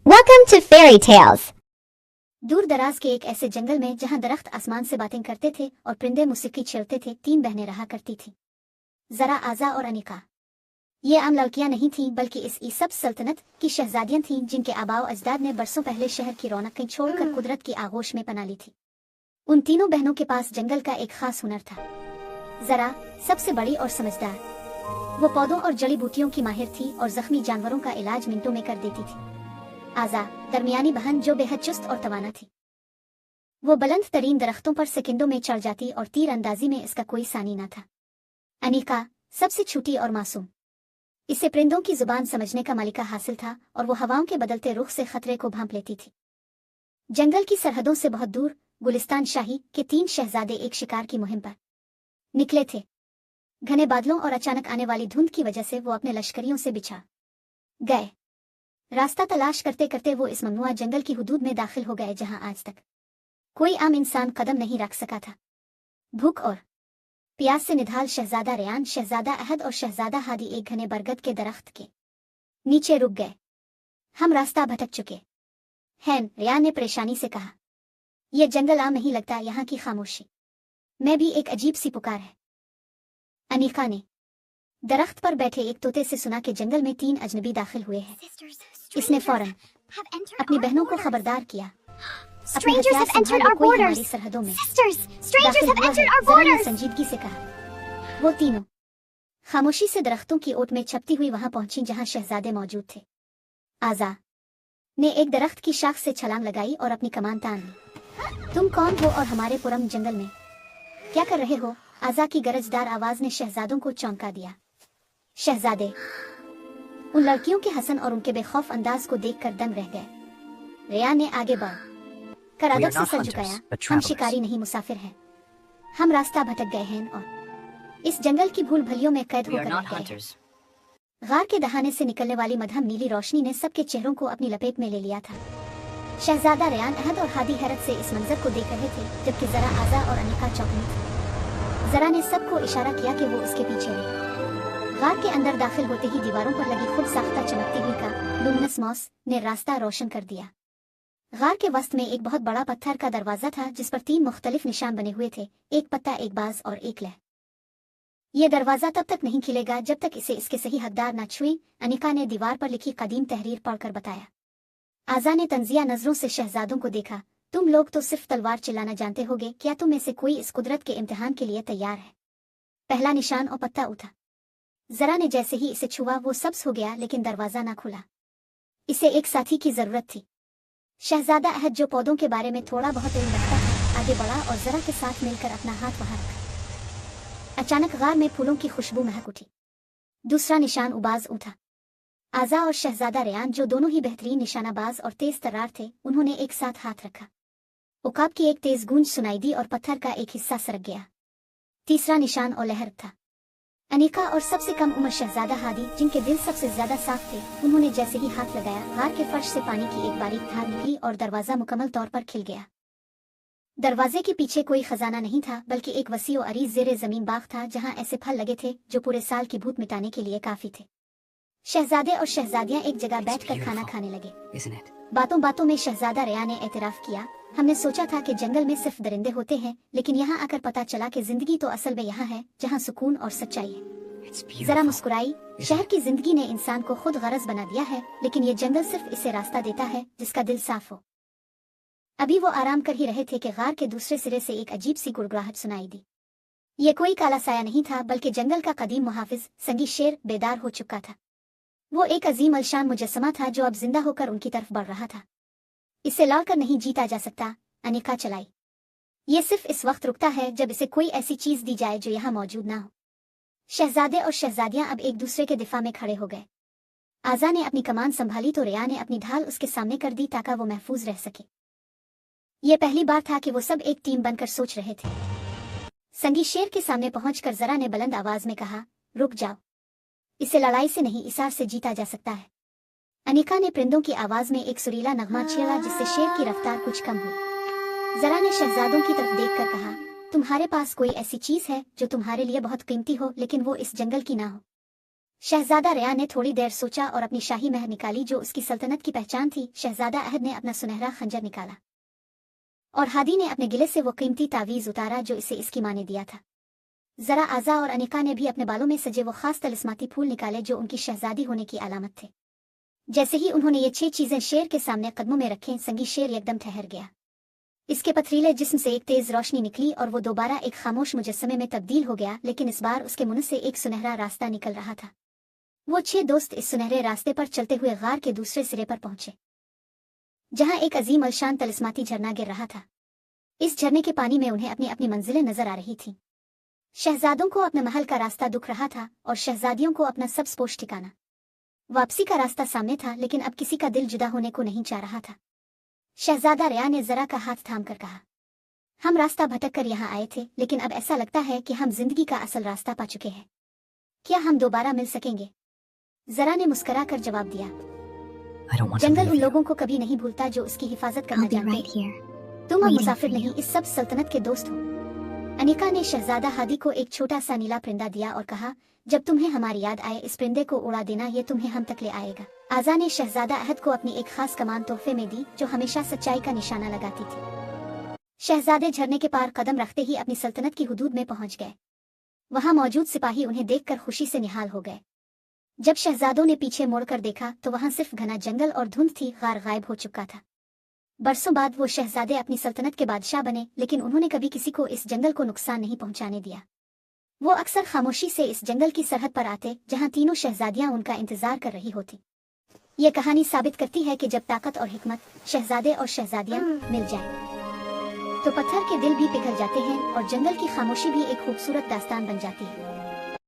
Welcome to Fairy Tales. दूर दराज के एक ऐसे जंगल में जहां दरख्त आसमान से बातें करते थे और परिंदे मौसीकी छेड़ते थे, 3 बहनें रहा करती थीं। जरा, आजा और अनिका। ये आम लड़कियां नहीं थीं, बल्कि इस ईसब सल्तनत की शहजादियां थीं जिनके आबाओ अजदाद ने बरसों पहले शहर की रौनकें छोड़कर कुदरत की आगोश में पना ली थी। उन तीनों बहनों के पास जंगल का एक खास हुनर था। जरा सबसे बड़ी और समझदार, वो पौधों और जड़ी बूटियों की माहिर थी और जख्मी जानवरों का इलाज मिनटों में कर देती थी। आजा, दरमियानी बहन, जो बेहद चुस्त और तवाना थी, वो बुलंद तरीन दरख्तों पर सेकंडों में चढ़ जाती और तीर अंदाजी में इसका कोई सानी न था। अनिका सबसे छोटी और मासूम, इसे परिंदों की जुबान समझने का मलिका हासिल था और वो हवाओं के बदलते रुख से खतरे को भांप लेती थी। जंगल की सरहदों से बहुत दूर गुलिस्तान शाही के 3 शहजादे एक शिकार की मुहिम पर निकले थे। घने बादलों और अचानक आने वाली धुंध की वजह से वो अपने लश्करियों से बिछा गए। रास्ता तलाश करते करते वो इस ममनुआ जंगल की हुदूद में दाखिल हो गए जहां आज तक कोई आम इंसान कदम नहीं रख सका था। भूख और प्यास से निढाल शहजादा रेयान, शहजादा अहद और शहजादा हादी एक घने बरगद के दरख्त के नीचे रुक गए। हम रास्ता भटक चुके हैं, रेयान ने परेशानी से कहा। यह जंगल आम नहीं लगता, यहाँ की खामोशी में भी एक अजीब सी पुकार है। अनीका ने दरख्त पर बैठे एक तोते से सुना कि जंगल में 3 अजनबी दाखिल हुए हैं। इसने फौरन अपनी बहनों को खबरदार किया। Strangers have entered our borders. सरहदों में Sisters, strangers have entered our जरा ने borders. संजीदगी से कहा। वो तीनों खामोशी से दरख्तों की ओट में छपती हुई वहां पहुंची जहां शहजादे मौजूद थे। आजा ने एक दरख्त की शाख से छलांग लगाई और अपनी कमान तान ली। तुम कौन हो और हमारे पुरम जंगल में क्या कर रहे हो? आजा की गरजदार आवाज ने शहजादों को चौंका दिया। शहजादे उन लड़कियों के हसन और उनके बेखौफ अंदाज को देखकर दंग रह गए। रेया ने आगे बढ़ कर अदब से सर झुकाया। हम शिकारी नहीं, मुसाफिर हैं। हम रास्ता भटक गए हैं और इस जंगल की भूल भलियों में कैद होकर रह गए। गार के दहाने से निकलने वाली मध्यम नीली रोशनी ने सबके चेहरों को अपनी लपेट में ले लिया था। शहजादा रेयान, अहद और हादी हैरत से इस मंजर को देख रहे थे, जबकि जरा, आजा और अनिका चौंकी थी। जरा ने सबको इशारा किया कि वो उसके पीछे रहे। गार के अंदर दाखिल होते ही दीवारों पर लगी खूब साख्ता चमकती हुई का लुमिनस मॉस ने रास्ता रोशन कर दिया। गार के वस्त में एक बहुत बड़ा पत्थर का दरवाजा था जिस पर 3 मुख्तलिफ निशान बने हुए थे, एक पत्ता, एक बाज और एक लह। यह दरवाजा तब तक नहीं खिलेगा जब तक इसे इसके सही हकदार न छुए, अनिका ने दीवार पर लिखी कदीम तहरीर पढ़कर बताया। आजा ने तंजिया नजरों से शहजादों को देखा। तुम लोग तो सिर्फ तलवार चलाना जानते होगे, क्या तुम में से कोई इस कुदरत के इम्तिहान के लिए तैयार है? पहला निशान और पत्ता उठा। जरा ने जैसे ही इसे छुआ वो सब्ज हो गया, लेकिन दरवाजा ना खुला। इसे एक साथी की जरूरत थी। शहजादा अहद, जो पौधों के बारे में थोड़ा बहुत इल्म रखता था, आगे बढ़ा और जरा के साथ मिलकर अपना हाथ वहां रखा। अचानक गार में फूलों की खुशबू महक उठी। दूसरा निशान उबाज उठा। आजा और शहजादा रेयान, जो दोनों ही बेहतरीन निशानाबाज और तेज तर्रार थे, उन्होंने एक साथ हाथ रखा। उकाब की एक तेज गूंज सुनाई दी और पत्थर का एक हिस्सा सरक गया। तीसरा निशान और लहर था। अनिका और सबसे कम उम्र शहजादा हादी, जिनके दिल सबसे ज्यादा साफ थे, उन्होंने जैसे ही हाथ लगाया, गार के फर्श से पानी की एक बारीक धार निकली और दरवाजा मुकम्मल तौर पर खिल गया। दरवाजे के पीछे कोई खजाना नहीं था, बल्कि एक वसी और अरीज ज़ेरे जमीन बाग था जहां ऐसे फल लगे थे जो पूरे साल की भूख मिटाने के लिए काफी थे। शहजादे और शहजादियां एक जगह बैठकर खाना खाने लगे। बातों बातों में शहजादा रेया ने एतराफ किया, हमने सोचा था कि जंगल में सिर्फ दरिंदे होते हैं, लेकिन यहाँ आकर पता चला कि जिंदगी तो असल में यहाँ है जहाँ सुकून और सच्चाई है। जरा मुस्कुराई। शहर की जिंदगी ने इंसान को खुद गरज बना दिया है, लेकिन ये जंगल सिर्फ इसे रास्ता देता है जिसका दिल साफ हो। अभी वो आराम कर ही रहे थे कि गार के दूसरे सिरे से एक अजीब सी गुड़गुड़ाहट सुनाई दी। ये कोई काला साया नहीं था, बल्कि जंगल का कदीम मुहाफिज संगी शेर बेदार हो चुका था। वो एक अजीम अलशान मुजस्समा था जो अब जिंदा होकर उनकी तरफ बढ़ रहा था। इसे लड़कर नहीं जीता जा सकता, अनिका चलाई। ये सिर्फ इस वक्त रुकता है जब इसे कोई ऐसी चीज दी जाए जो यहाँ मौजूद ना हो। शहजादे और शहजादियां अब एक दूसरे के दिफा में खड़े हो गए। आजा ने अपनी कमान संभाली तो रेया ने अपनी ढाल उसके सामने कर दी ताकि वो महफूज रह सके। ये पहली बार था कि वो सब एक टीम बनकर सोच रहे थे। संगी शेर के सामने पहुंचकर जरा ने बुलंद आवाज में कहा, रुक जाओ, इसे लड़ाई से नहीं इसार से जीता जा सकता है। अनिका ने परिंदों की आवाज में एक सुरीला नगमा छेड़ा जिससे शेर की रफ्तार कुछ कम हुई। जरा ने शहजादों की तरफ देखकर कहा, तुम्हारे पास कोई ऐसी चीज है जो तुम्हारे लिए बहुत कीमती हो लेकिन वो इस जंगल की ना हो? शहजादा रेयान ने थोड़ी देर सोचा और अपनी शाही महर निकाली जो उसकी सल्तनत की पहचान थी। शहजादा अहद ने अपना सुनहरा खंजर निकाला और हादी ने अपने गिले से वो कीमती तावीज उतारा जो इसे इसकी माँ ने दिया था। जरा आजा और अनिका ने भी अपने बालों में सजे वो खास तलिस्माती फूल निकाले जो उनकी शहजादी होने की अलामत थे। जैसे ही उन्होंने ये 6 चीजें शेर के सामने कदमों में रखें, संगी शेर एकदम ठहर गया। इसके पथरीले जिस्म से एक तेज रोशनी निकली और वो दोबारा एक खामोश मुजस्समे में तब्दील हो गया, लेकिन इस बार उसके मुंह से एक सुनहरा रास्ता निकल रहा था। वो 6 दोस्त इस सुनहरे रास्ते पर चलते हुए गार के दूसरे सिरे पर पहुंचे, जहां एक अजीम अलशान तलिस्माती झरना गिर रहा था। इस झरने के पानी में उन्हें अपनी अपनी मंजिलें नजर आ रही थीं। शहजादों को अपने महल का रास्ता दुख रहा था और शहजादियों को अपना सबस्पोश ठिकाना। वापसी का रास्ता सामने था, लेकिन अब किसी का दिल जुदा होने को नहीं चाह रहा था। शहजादा रेयान ने जरा का हाथ थाम कर कहा, हम रास्ता भटक कर यहाँ आए थे, लेकिन अब ऐसा लगता है कि हम जिंदगी का असल रास्ता पा चुके हैं। क्या हम दोबारा मिल सकेंगे? जरा ने मुस्करा कर जवाब दिया, I don't want to jungle leave उन you. लोगों को कभी नहीं भूलता जो उसकी हिफाजत करना I'll be जानते right हैं। here. तुम अब waiting मुसाफिर for you. नहीं, इस सब सल्तनत के दोस्त हो। अनिका ने शहजादा हादी को एक छोटा सा नीला परिंदा दिया और कहा, जब तुम्हें हमारी याद आए इस परिंदे को उड़ा देना, ये तुम्हें हम तक ले आएगा। आजा ने शहजादा अहद को अपनी एक खास कमान तोहफे में दी जो हमेशा सच्चाई का निशाना लगाती थी। शहजादे झरने के पार कदम रखते ही अपनी सल्तनत की हुदूद में पहुंच गए। वहां मौजूद सिपाही उन्हें देखकर खुशी से निहाल हो गए। जब शहजादों ने पीछे मुड़कर देखा तो वहां सिर्फ घना जंगल और धुंध थी। गार गायब हो चुका था। बरसों बाद वो शहजादे अपनी सल्तनत के बादशाह बने, लेकिन उन्होंने कभी किसी को इस जंगल को नुकसान नहीं पहुंचाने दिया। वो अक्सर खामोशी से इस जंगल की सरहद पर आते जहां तीनों शहजादियां उनका इंतजार कर रही होती। ये कहानी साबित करती है कि जब ताकत और हिकमत, शहजादे और शहजादियां मिल जाएं, तो पत्थर के दिल भी पिघल जाते हैं और जंगल की खामोशी भी एक खूबसूरत दास्तान बन जाती है।